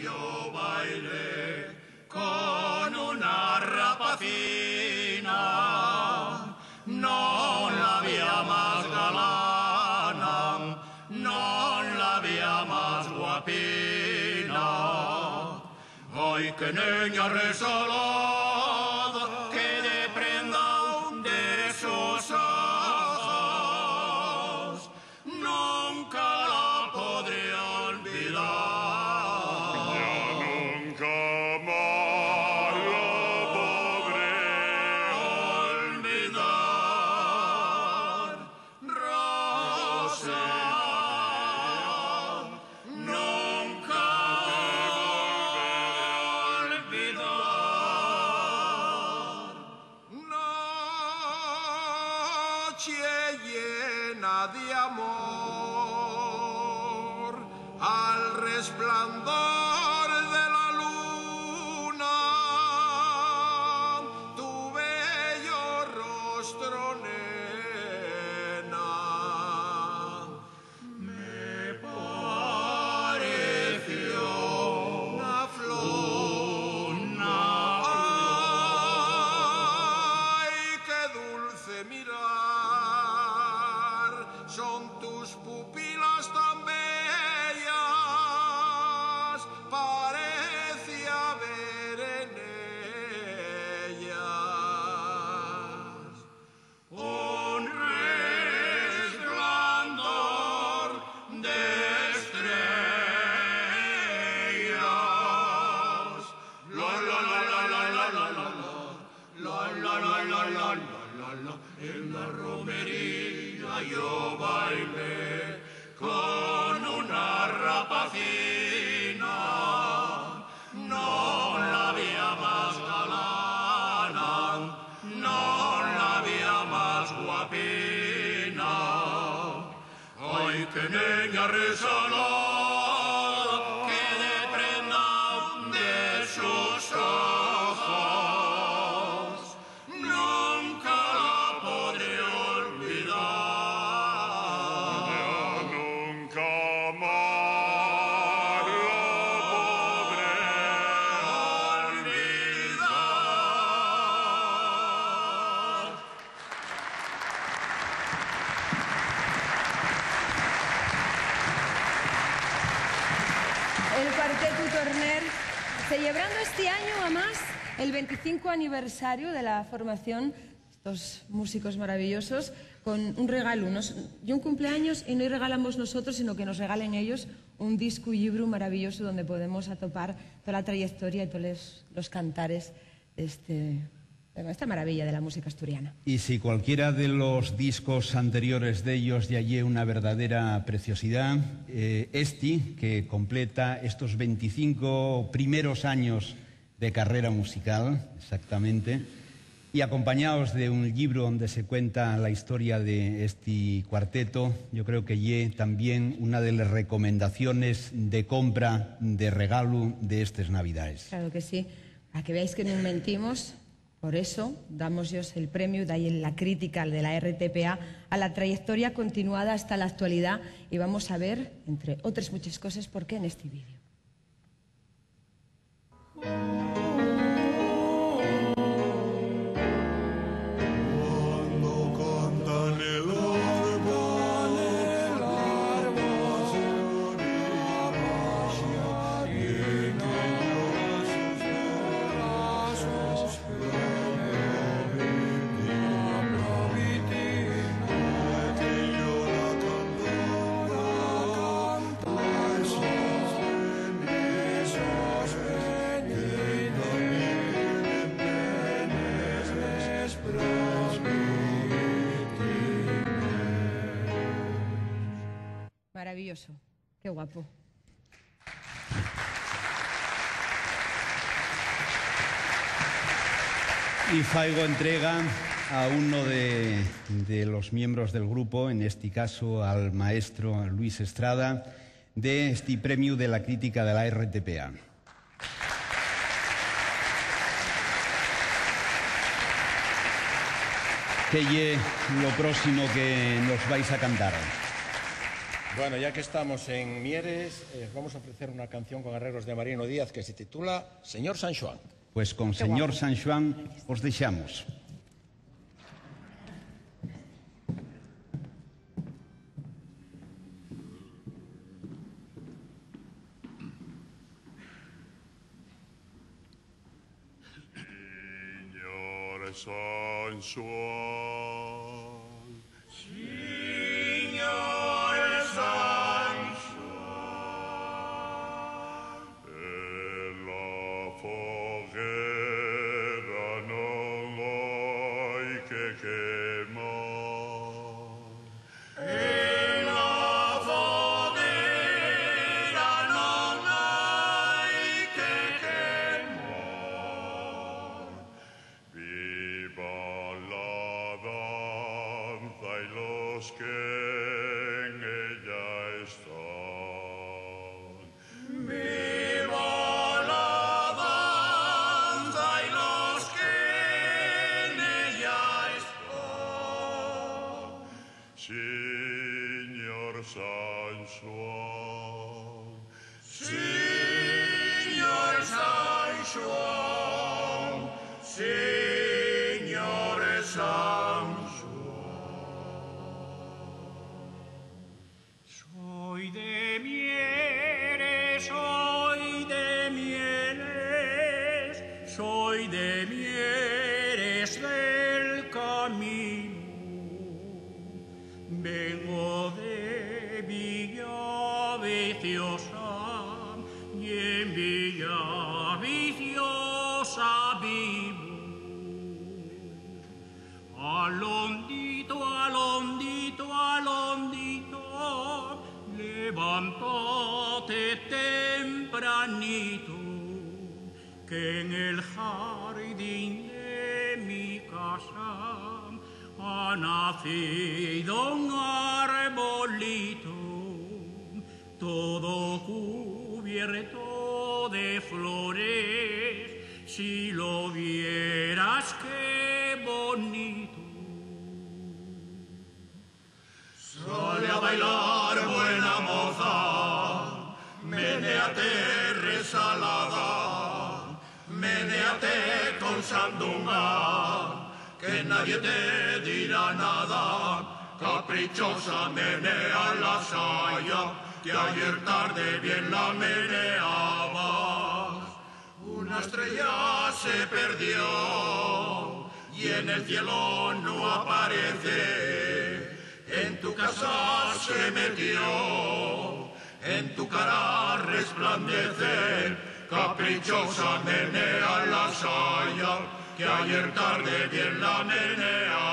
yo bailé con una rapacina, no la había más galana, no la había más guapina. Ay, qué niña resalada, que de prenda de sus ojos, nunca la podré olvidar. Ya nunca más la podré olvidar. Rosa, nunca olvidar. Noche llena de amor, al resplandor de la luna, tu bello rostro, nena, me pareció una flor. Ay, qué dulce mirar, son tus pupilas tan bellas, parecía ver en ellas un resplandor de estrellas. La la la la la la la la la la la la la la la. En la romería yo bailé con una rapacina, no la había más galana, no la había más guapina. Ay, qué niña resalada, que de prenda de sus ojos, nunca la podré olvidar. Ya nunca más la podré olvidar. El Cuarteto Torner, celebrando este año, además, el 25 aniversario de la formación, estos músicos maravillosos, con un regalo. Y un cumpleaños, y no regalamos nosotros, sino que nos regalen ellos un disco y libro maravilloso donde podemos atopar toda la trayectoria y todos los cantares de esta maravilla de la música asturiana. Y si cualquiera de los discos anteriores de ellos de allí una verdadera preciosidad, que completa estos 25 primeros años de carrera musical, exactamente, y acompañados de un libro donde se cuenta la historia de este cuarteto, yo creo que ye también una de las recomendaciones de compra, de regalo de estas Navidades. Claro que sí, para que veáis que no mentimos. Por eso damos el premio, de ahí la crítica de la RTPA a la trayectoria continuada hasta la actualidad, y vamos a ver, entre otras muchas cosas, por qué en este vídeo. Maravilloso, qué guapo. Y faigo entrega a uno de los miembros del grupo, en este caso al maestro Luis Estrada, de este premio de la crítica de la RTPA. ¿Qué es lo próximo que nos vais a cantar? Bueno, ya que estamos en Mieres, vamos a ofrecer una canción con arreglos de Marino Díaz que se titula Señor San Xoán. Pues con Señor San Xoán os deixamos. Señor San Xoán, Señor San en la foguera non hai que quemar. En la foguera non hai que quemar. Viva la danza y los que en ella están. Viva la danza y los que en ella están. Señor San Xoán, Señor San Xoán, Señor San Xoán. Soy de Mieres, soy de Mieres, soy de Mieres del camino. Vengo de Villaviciosa y en Villaviciosa vivo. Alondito, alondito, alondito, levántate tempranito, que en el jardín de mi casa ha nacido un arbolito, todo cubierto de flores. Si lo vieras, qué bonito. Sale a bailar, buena moza, menéate resalada, menéate con sandunga, que nadie te dirá nada. Caprichosa, menea la saya, que ayer tarde bien la meneabas. Una estrella se perdió y en el cielo no aparece. En tu casa se metió, en tu cara resplandece. Caprichosa, menea la saya, que ayer tarde bien la menea.